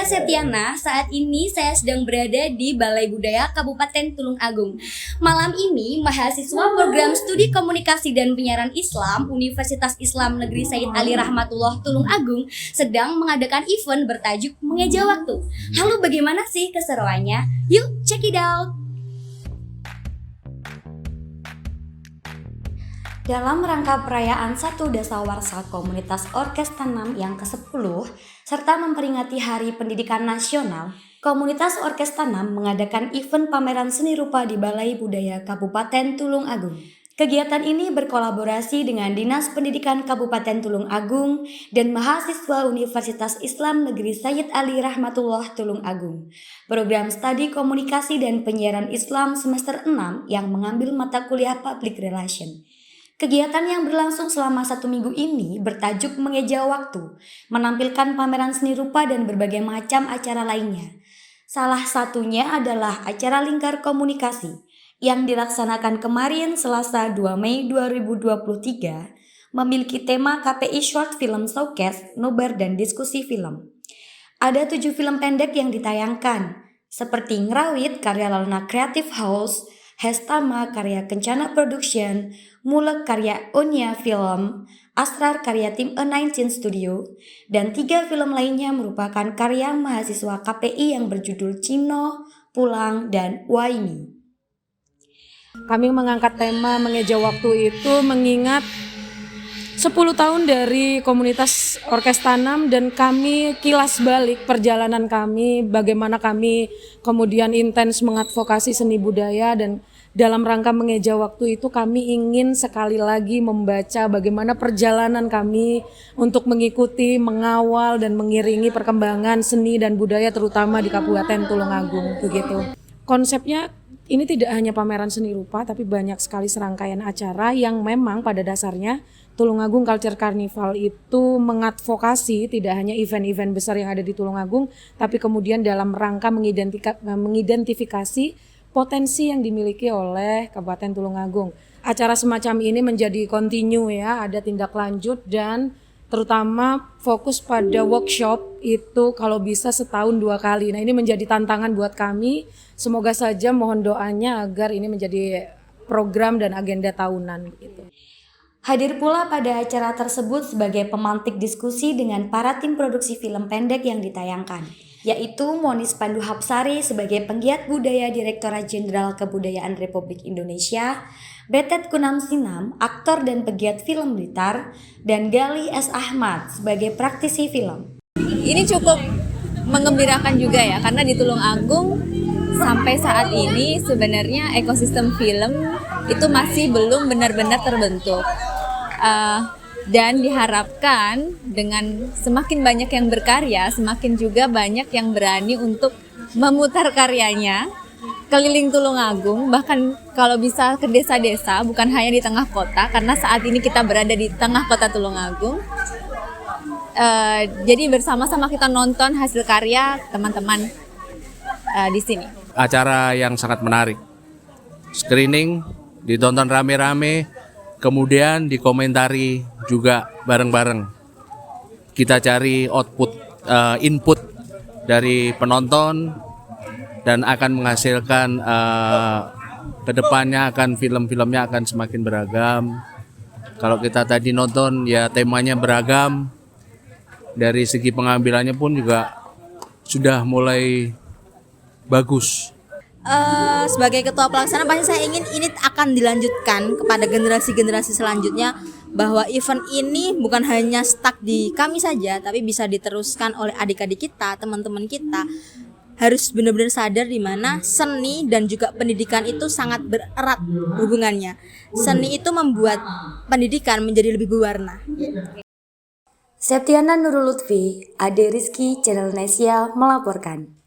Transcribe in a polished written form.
saya Setiana. Saat ini saya sedang berada di Balai Budaya Kabupaten Tulung Agung. Malam ini mahasiswa program studi komunikasi dan penyiaran Islam Universitas Islam Negeri Said Ali Rahmatullah Tulung Agung sedang mengadakan event bertajuk Mengeja Waktu. Halo, bagaimana sih keseruannya? Yuk check it out. Dalam rangka perayaan 1 Dasawarsa Komunitas Orkes Tanam yang ke-10 serta memperingati Hari Pendidikan Nasional, Komunitas Orkes Tanam mengadakan event pameran seni rupa di Balai Budaya Kabupaten Tulung Agung. Kegiatan ini berkolaborasi dengan Dinas Pendidikan Kabupaten Tulung Agung dan mahasiswa Universitas Islam Negeri Said Ali Rahmatullah Tulung Agung. Program Studi Komunikasi dan Penyiaran Islam semester 6 yang mengambil mata kuliah Public Relation. Kegiatan yang berlangsung selama 1 minggu ini bertajuk Mengeja Waktu, menampilkan pameran seni rupa dan berbagai macam acara lainnya. Salah satunya adalah acara Lingkar Komunikasi yang dilaksanakan kemarin Selasa 2 Mei 2023, memiliki tema KPI Short Film Showcase, nobar dan diskusi film. Ada 7 film pendek yang ditayangkan, seperti Ngerawit karya Laluna Creative House, Hestama karya Kencana Production, Mulek karya Onya Film, Asrar karya tim A19 Studio, dan 3 film lainnya merupakan karya mahasiswa KPI yang berjudul Cino, Pulang, dan Waini. Kami mengangkat tema Mengeja Waktu itu mengingat 10 tahun dari komunitas Orkes Tanam, dan kami kilas balik perjalanan kami, bagaimana kami kemudian intens mengadvokasi seni budaya, dan dalam rangka Mengeja Waktu itu kami ingin sekali lagi membaca bagaimana perjalanan kami untuk mengikuti, mengawal, dan mengiringi perkembangan seni dan budaya terutama di Kabupaten Tulung Agung, begitu. Konsepnya ini tidak hanya pameran seni rupa, tapi banyak sekali serangkaian acara yang memang pada dasarnya Tulung Agung Culture Carnival itu mengadvokasi tidak hanya event-event besar yang ada di Tulung Agung, tapi kemudian dalam rangka mengidentifikasi potensi yang dimiliki oleh Kabupaten Tulung Agung. Acara semacam ini menjadi kontinu ya, ada tindak lanjut dan terutama fokus pada workshop itu kalau bisa setahun 2 kali. Nah, ini menjadi tantangan buat kami. Semoga saja mohon doanya agar ini menjadi program dan agenda tahunan gitu. Hadir pula pada acara tersebut sebagai pemantik diskusi dengan para tim produksi film pendek yang ditayangkan, yaitu Monis Pandu Hapsari sebagai penggiat budaya Direktorat Jenderal Kebudayaan Republik Indonesia, Betet Kunam Sinam, aktor dan pegiat film Blitar, dan Gali S. Ahmad sebagai praktisi film. Ini cukup menggembirakan juga ya, karena di Tulung Agung sampai saat ini sebenarnya ekosistem film itu masih belum benar-benar terbentuk. Dan diharapkan dengan semakin banyak yang berkarya, semakin juga banyak yang berani untuk memutar karyanya keliling Tulung Agung, bahkan kalau bisa ke desa-desa, bukan hanya di tengah kota, karena saat ini kita berada di tengah kota Tulung Agung. Jadi bersama-sama kita nonton hasil karya teman-teman di sini. Acara yang sangat menarik, screening, ditonton rame-rame, kemudian dikomentari juga bareng-bareng. Kita cari input dari penonton, dan akan menghasilkan kedepannya akan film-filmnya akan semakin beragam. Kalau kita tadi nonton ya temanya beragam, dari segi pengambilannya pun juga sudah mulai bagus. Sebagai ketua pelaksana pasti saya ingin ini akan dilanjutkan kepada generasi-generasi selanjutnya, bahwa event ini bukan hanya stuck di kami saja, tapi bisa diteruskan oleh adik-adik kita, teman-teman kita. Harus benar-benar sadar di mana seni dan juga pendidikan itu sangat erat hubungannya. Seni itu membuat pendidikan menjadi lebih berwarna. Septiana Nurul Lutfi, Ade Rizky, Channel Nesia melaporkan.